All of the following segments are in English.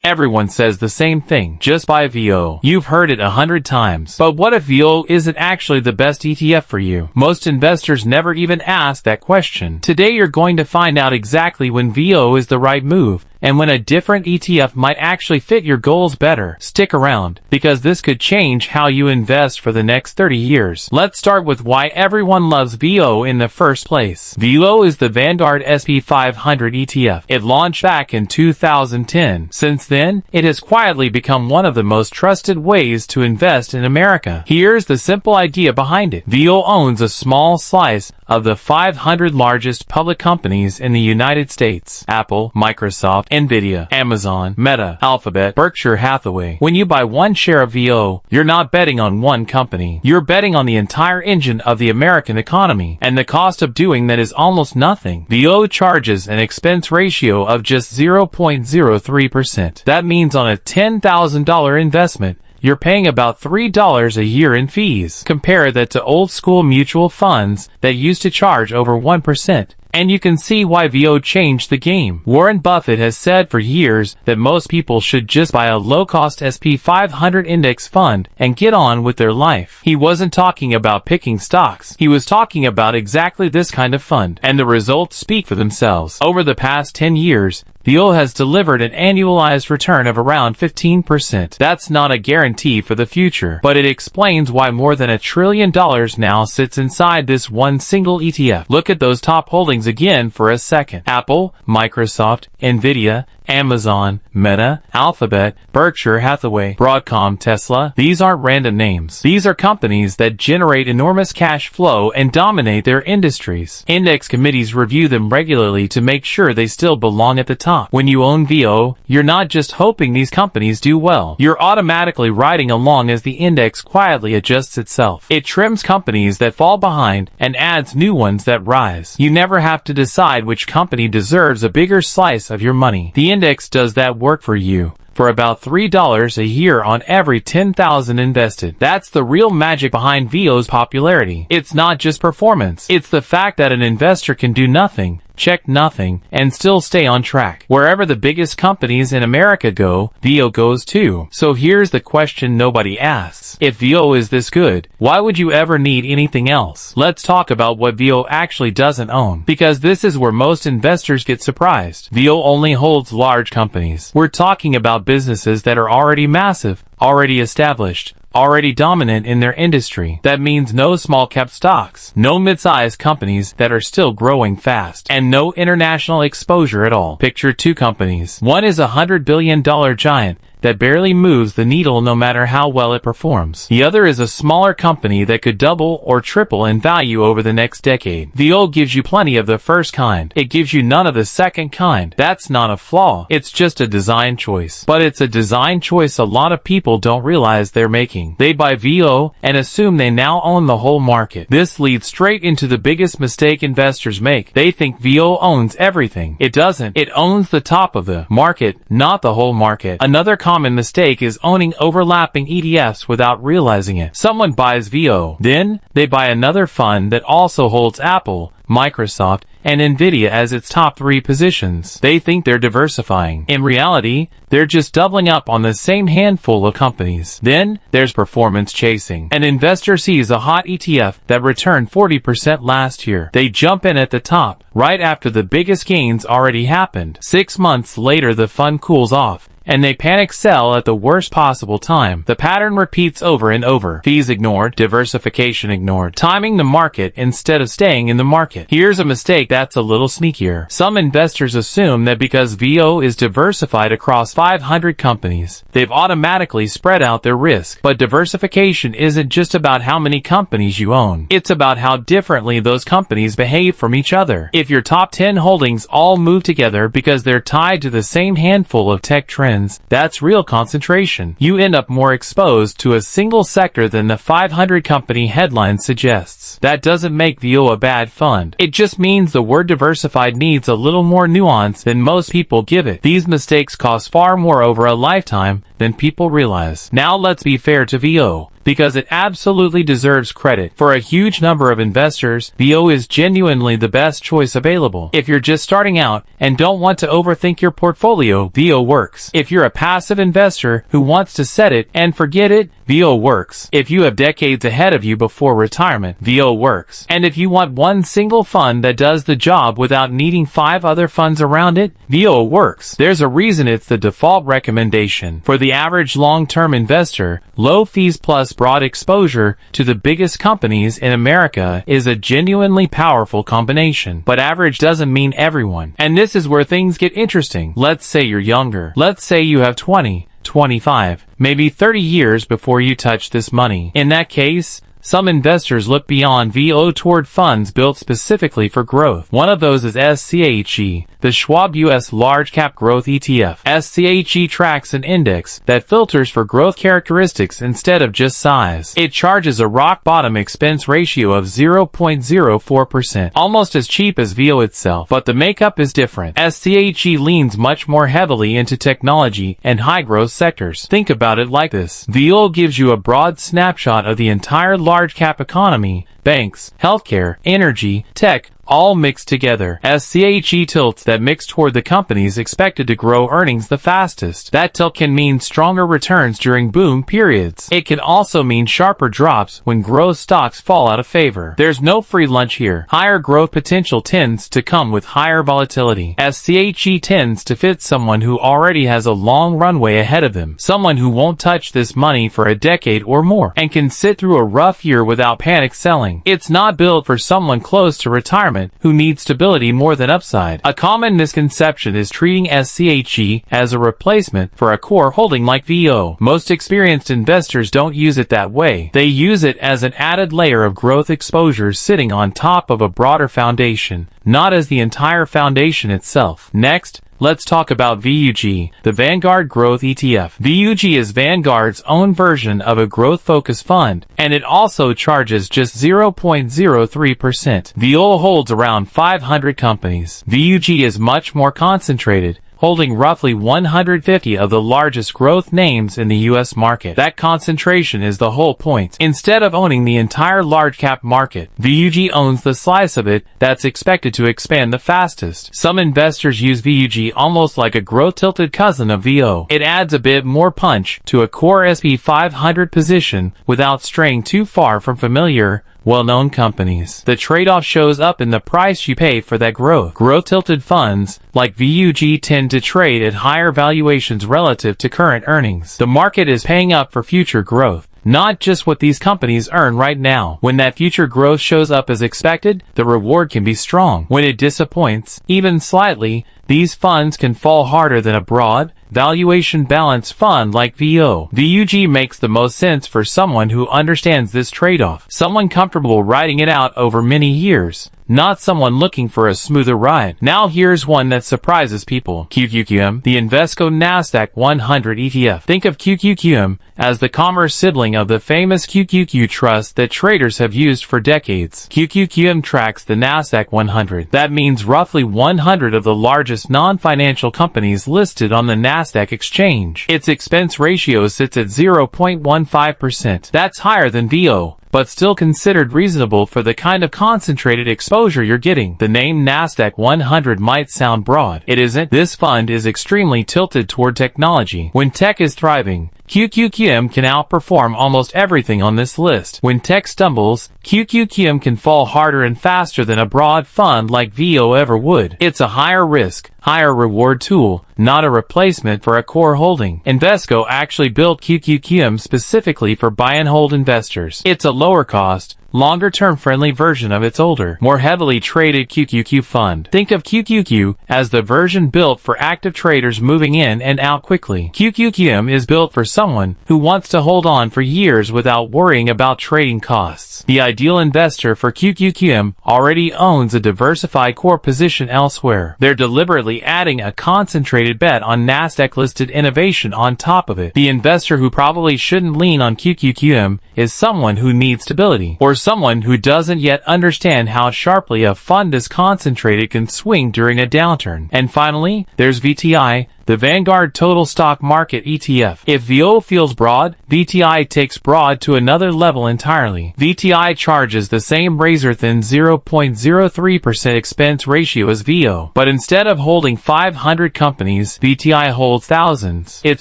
Everyone says the same thing. Just buy VOO. You've heard it 100 times. But what if VOO isn't actually the best ETF for you? Most investors never even ask that question. Today you're going to find out exactly when VOO is the right move, and when a different ETF might actually fit your goals better. Stick around, because this could change how you invest for the next 30 years. Let's start with why everyone loves VOO in the first place. VOO is the Vanguard SP 500 ETF. It launched back in 2010. Since then, it has quietly become one of the most trusted ways to invest in America. Here's the simple idea behind it. VOO owns a small slice of the 500 largest public companies in the United States: Apple, Microsoft, Nvidia, Amazon, Meta, Alphabet, Berkshire Hathaway. When you buy one share of VOO, you're not betting on one company. You're betting on the entire engine of the American economy, and the cost of doing that is almost nothing. VOO charges an expense ratio of just 0.03%. That means on a $10,000 investment, you're paying about $3 a year in fees. Compare that to old school mutual funds that used to charge over 1%. And you can see why VOO changed the game. Warren Buffett has said for years that most people should just buy a low-cost SP 500 index fund and get on with their life. He wasn't talking about picking stocks. He was talking about exactly this kind of fund. And the results speak for themselves. Over the past 10 years, VOO has delivered an annualized return of around 15%. That's not a guarantee for the future, but it explains why more than $1 trillion now sits inside this one single ETF. Look at those top holdings again for a second. Apple, Microsoft, Nvidia, Amazon, Meta, Alphabet, Berkshire Hathaway, Broadcom, Tesla. These aren't random names. These are companies that generate enormous cash flow and dominate their industries. Index committees review them regularly to make sure they still belong at the top. When you own VOO, you're not just hoping these companies do well. You're automatically riding along as the index quietly adjusts itself. It trims companies that fall behind and adds new ones that rise. You never have to decide which company deserves a bigger slice of your money. The index does that work for you, for about $3 a year on every $10,000 invested. That's the real magic behind VOO's popularity. It's not just performance. It's the fact that an investor can do nothing, check nothing, and still stay on track. Wherever the biggest companies in America go, VOO goes too. So here's the question nobody asks. If VOO is this good, why would you ever need anything else? Let's talk about what VOO actually doesn't own, because this is where most investors get surprised. VOO only holds large companies. We're talking about businesses that are already massive, already established, already dominant in their industry. That means no small cap stocks, no mid-sized companies that are still growing fast, and no international exposure at all. Picture two companies. One is a $100 billion giant that barely moves the needle no matter how well it performs. The other is a smaller company that could double or triple in value over the next decade. VOO gives you plenty of the first kind. It gives you none of the second kind. That's not a flaw. It's just a design choice. But it's a design choice a lot of people don't realize they're making. They buy VOO and assume they now own the whole market. This leads straight into the biggest mistake investors make. They think VOO owns everything. It doesn't. It owns the top of the market, not the whole market. Another common mistake is owning overlapping ETFs without realizing it. Someone buys VOO, then they buy another fund that also holds Apple, Microsoft, and Nvidia as its top 3 positions. They think they're diversifying. In reality, they're just doubling up on the same handful of companies. Then, there's performance chasing. An investor sees a hot ETF that returned 40% last year. They jump in at the top, right after the biggest gains already happened. 6 months later the fund cools off, and they panic sell at the worst possible time. The pattern repeats over and over. Fees ignored, diversification ignored, timing the market instead of staying in the market. Here's a mistake that's a little sneakier. Some investors assume that because VOO is diversified across 500 companies, they've automatically spread out their risk. But diversification isn't just about how many companies you own. It's about how differently those companies behave from each other. If your top 10 holdings all move together because they're tied to the same handful of tech trends, that's real concentration. You end up more exposed to a single sector than the 500 company headline suggests. That doesn't make VOO a bad fund. It just means the word diversified needs a little more nuance than most people give it. These mistakes cost far more over a lifetime than people realize. Now let's be fair to VOO. because it absolutely deserves credit. For a huge number of investors, VOO is genuinely the best choice available. If you're just starting out and don't want to overthink your portfolio, VOO works. If you're a passive investor who wants to set it and forget it, VOO works. If you have decades ahead of you before retirement, VOO works. And if you want one single fund that does the job without needing 5 other funds around it, VOO works. There's a reason it's the default recommendation. For the average long-term investor, low fees plus broad exposure to the biggest companies in America is a genuinely powerful combination. But average doesn't mean everyone. And this is where things get interesting. Let's say you're younger. Let's say you have 20, 25, maybe 30 years before you touch this money. In that case, some investors look beyond VOO toward funds built specifically for growth. One of those is SCHG, the Schwab US Large Cap Growth ETF. SCHG tracks an index that filters for growth characteristics instead of just size. It charges a rock-bottom expense ratio of 0.04%, almost as cheap as VOO itself, but the makeup is different. SCHG leans much more heavily into technology and high-growth sectors. Think about it like this. VOO gives you a broad snapshot of the entire large cap economy, banks, healthcare, energy, tech, all mixed together. SCHG tilts that mix toward the companies expected to grow earnings the fastest. That tilt can mean stronger returns during boom periods. It can also mean sharper drops when growth stocks fall out of favor. There's no free lunch here. Higher growth potential tends to come with higher volatility. SCHG tends to fit someone who already has a long runway ahead of them, someone who won't touch this money for a decade or more, and can sit through a rough year without panic selling. It's not built for someone close to retirement who needs stability more than upside. A common misconception is treating SCHG as a replacement for a core holding like VOO. Most experienced investors don't use it that way. They use it as an added layer of growth exposure sitting on top of a broader foundation, not as the entire foundation itself. Next, let's talk about VOOG, the Vanguard Growth ETF. VOOG is Vanguard's own version of a growth-focused fund, and it also charges just 0.03%. VOO holds around 500 companies. VOOG is much more concentrated, holding roughly 150 of the largest growth names in the U.S. market. That concentration is the whole point. Instead of owning the entire large cap market, VOOG owns the slice of it that's expected to expand the fastest. Some investors use VOOG almost like a growth-tilted cousin of VOO. It adds a bit more punch to a core SP 500 position without straying too far from familiar, well-known companies. The trade-off shows up in the price you pay for that growth. Growth-tilted funds, like VOOG, tend to trade at higher valuations relative to current earnings. The market is paying up for future growth, not just what these companies earn right now. When that future growth shows up as expected, the reward can be strong. When it disappoints, even slightly, these funds can fall harder than a broad, valuation-balanced fund like VOO. VOOG makes the most sense for someone who understands this trade-off, someone comfortable riding it out over many years, not someone looking for a smoother ride. Now here's one that surprises people. QQQM, the Invesco Nasdaq 100 ETF. Think of QQQM as the commerce sibling of the famous QQQ Trust that traders have used for decades. QQQM tracks the Nasdaq 100. That means roughly 100 of the largest non-financial companies listed on the Nasdaq exchange. Its expense ratio sits at 0.15%. That's higher than VOO, but still considered reasonable for the kind of concentrated exposure you're getting. The name Nasdaq 100 might sound broad. It isn't. This fund is extremely tilted toward technology. When tech is thriving, QQQM can outperform almost everything on this list. When tech stumbles, QQQM can fall harder and faster than a broad fund like VOO ever would. It's a higher risk, higher reward tool, not a replacement for a core holding. Invesco actually built QQQM specifically for buy and hold investors. It's a lower cost, longer-term friendly version of its older, more heavily traded QQQ fund. Think of QQQ as the version built for active traders moving in and out quickly. QQQM is built for someone who wants to hold on for years without worrying about trading costs. The ideal investor for QQQM already owns a diversified core position elsewhere. They're deliberately adding a concentrated bet on Nasdaq-listed innovation on top of it. The investor who probably shouldn't lean on QQQM is someone who needs stability, or someone who doesn't yet understand how sharply a fund this concentrated can swing during a downturn. And finally, there's VTI, the Vanguard Total Stock Market ETF. If VOO feels broad, VTI takes broad to another level entirely. VTI charges the same razor-thin 0.03% expense ratio as VOO, but instead of holding 500 companies, VTI holds thousands. It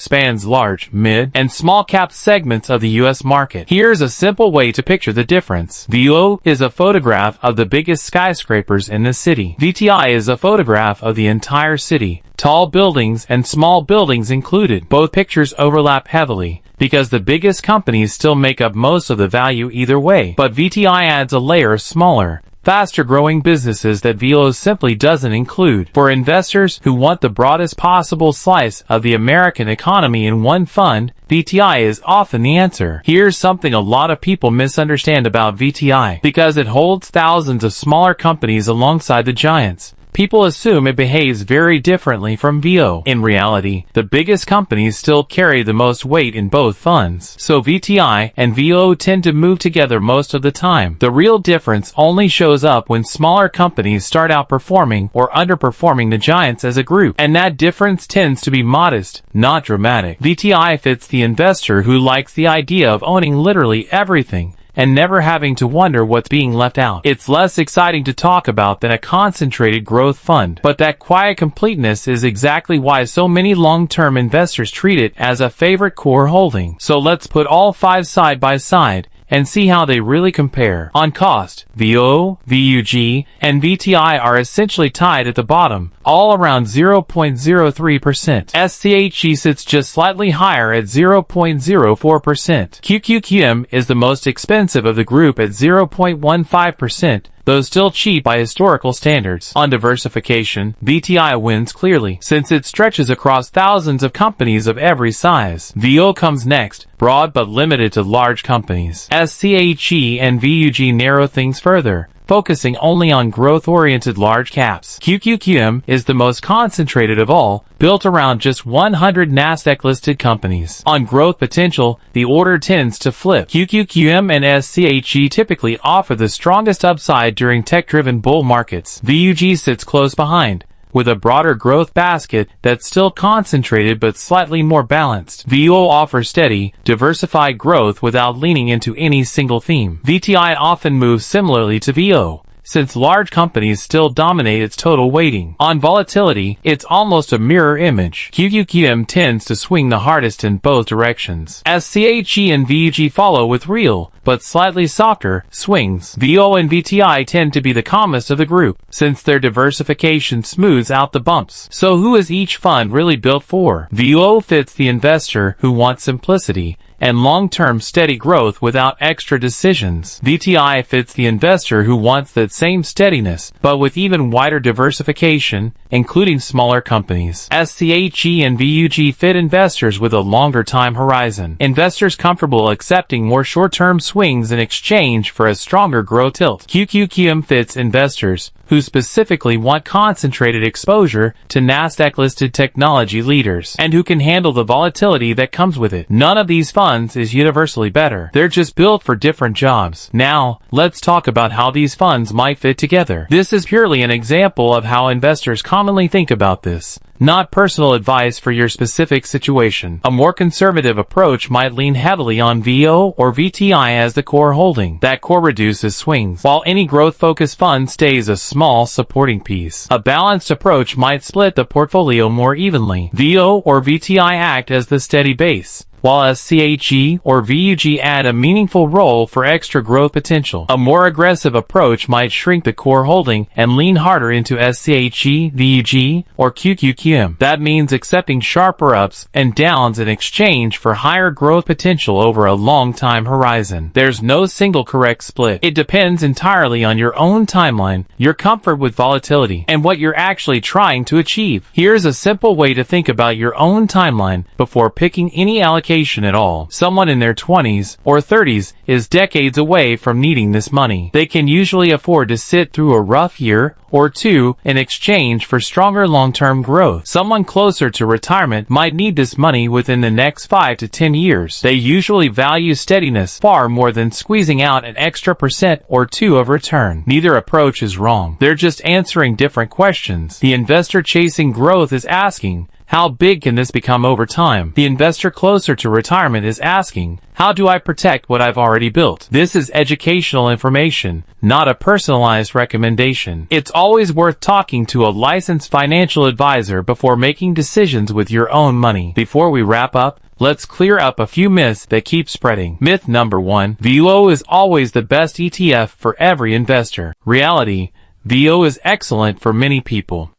spans large, mid, and small cap segments of the US market. Here's a simple way to picture the difference. VOO is a photograph of the biggest skyscrapers in the city. VTI is a photograph of the entire city, tall buildings and small buildings included. Both pictures overlap heavily, because the biggest companies still make up most of the value either way. But VTI adds a layer of smaller, faster-growing businesses that VOO simply doesn't include. For investors who want the broadest possible slice of the American economy in one fund, VTI is often the answer. Here's something a lot of people misunderstand about VTI. Because it holds thousands of smaller companies alongside the giants, people assume it behaves very differently from VOO. In reality, the biggest companies still carry the most weight in both funds, so VTI and VOO tend to move together most of the time. The real difference only shows up when smaller companies start outperforming or underperforming the giants as a group, and that difference tends to be modest, not dramatic. VTI fits the investor who likes the idea of owning literally everything and never having to wonder what's being left out. It's less exciting to talk about than a concentrated growth fund, but that quiet completeness is exactly why so many long-term investors treat it as a favorite core holding. So let's put all five side by side and see how they really compare. On cost, VOO, VUG, and VTI are essentially tied at the bottom, all around 0.03%. SCHG sits just slightly higher at 0.04%. QQQM is the most expensive of the group at 0.15%, though still cheap by historical standards. On diversification, VTI wins clearly, since it stretches across thousands of companies of every size. VOO comes next, broad but limited to large companies. SCHG and VUG narrow things further, focusing only on growth-oriented large caps. QQQM is the most concentrated of all, built around just 100 Nasdaq-listed companies. On growth potential, the order tends to flip. QQQM and SCHG typically offer the strongest upside during tech-driven bull markets. VUG sits close behind, with a broader growth basket that's still concentrated but slightly more balanced. VOO offers steady, diversified growth without leaning into any single theme. VTI often moves similarly to VOO, since large companies still dominate its total weighting. On volatility, it's almost a mirror image. QQQM tends to swing the hardest in both directions. SCHG and VUG follow with real, but slightly softer, swings. VOO and VTI tend to be the calmest of the group, since their diversification smooths out the bumps. So who is each fund really built for? VOO fits the investor who wants simplicity and long-term steady growth without extra decisions. VTI fits the investor who wants that same steadiness, but with even wider diversification, including smaller companies. SCHG and VUG fit investors with a longer time horizon. Investors comfortable accepting more short-term swings in exchange for a stronger growth tilt. QQQM fits investors who specifically want concentrated exposure to Nasdaq-listed technology leaders, and who can handle the volatility that comes with it. None of these funds is universally better. They're just built for different jobs. Now, let's talk about how these funds might fit together. This is purely an example of how investors commonly think about this, not personal advice for your specific situation. A more conservative approach might lean heavily on VOO or VTI as the core holding. That core reduces swings, while any growth-focused fund stays a small supporting piece. A balanced approach might split the portfolio more evenly. VOO or VTI act as the steady base, while SCHG or VUG add a meaningful role for extra growth potential. A more aggressive approach might shrink the core holding and lean harder into SCHG, VUG, or QQQM. That means accepting sharper ups and downs in exchange for higher growth potential over a long time horizon. There's no single correct split. It depends entirely on your own timeline, your comfort with volatility, and what you're actually trying to achieve. Here's a simple way to think about your own timeline before picking any allocation at all. Someone in their 20s or 30s is decades away from needing this money. They can usually afford to sit through a rough year or two in exchange for stronger long-term growth. Someone closer to retirement might need this money within the next 5 to 10 years. They usually value steadiness far more than squeezing out an extra % or two of return. Neither approach is wrong. They're just answering different questions. The investor chasing growth is asking, How big can this become over time? The investor closer to retirement is asking, how do I protect what I've already built? This is educational information, not a personalized recommendation. It's always worth talking to a licensed financial advisor before making decisions with your own money. Before we wrap up, let's clear up a few myths that keep spreading. Myth number 1. VOO is always the best ETF for every investor. Reality, VOO is excellent for many people,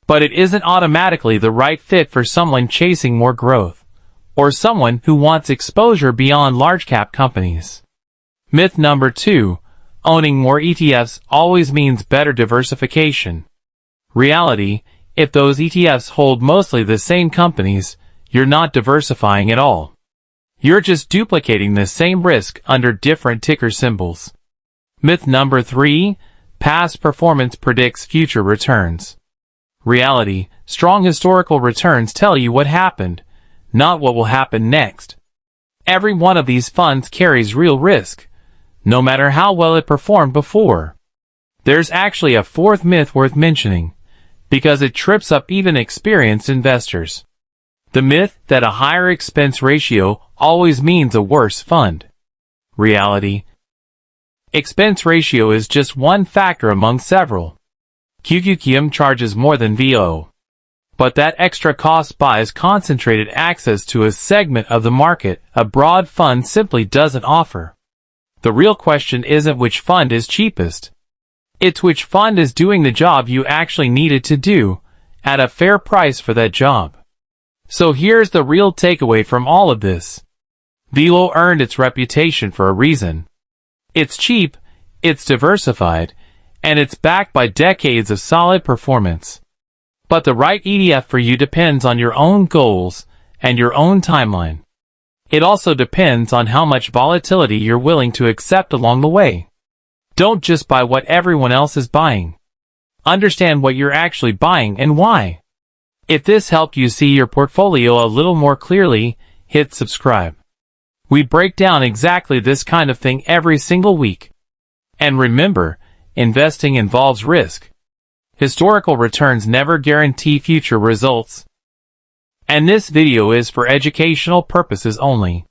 but it isn't automatically the right fit for someone chasing more growth, or someone who wants exposure beyond large-cap companies. Myth number 2. Owning more ETFs always means better diversification. Reality, if those ETFs hold mostly the same companies, you're not diversifying at all. You're just duplicating the same risk under different ticker symbols. Myth number 3. Past performance predicts future returns. Reality, strong historical returns tell you what happened, not what will happen next. Every one of these funds carries real risk, no matter how well it performed before. There's actually a fourth myth worth mentioning, because it trips up even experienced investors. The myth that a higher expense ratio always means a worse fund. Reality, expense ratio is just one factor among several. QQQM charges more than VOO, but that extra cost buys concentrated access to a segment of the market a broad fund simply doesn't offer. The real question isn't which fund is cheapest. It's which fund is doing the job you actually needed to do, at a fair price for that job. So here's the real takeaway from all of this. VOO earned its reputation for a reason. It's cheap, it's diversified, and it's backed by decades of solid performance. But the right ETF for you depends on your own goals and your own timeline. It also depends on how much volatility you're willing to accept along the way. Don't just buy what everyone else is buying. Understand what you're actually buying and why. If this helped you see your portfolio a little more clearly, hit subscribe. We break down exactly this kind of thing every single week. And remember, investing involves risk. Historical returns never guarantee future results. And this video is for educational purposes only.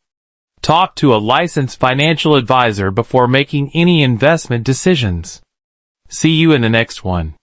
Talk to a licensed financial advisor before making any investment decisions. See you in the next one.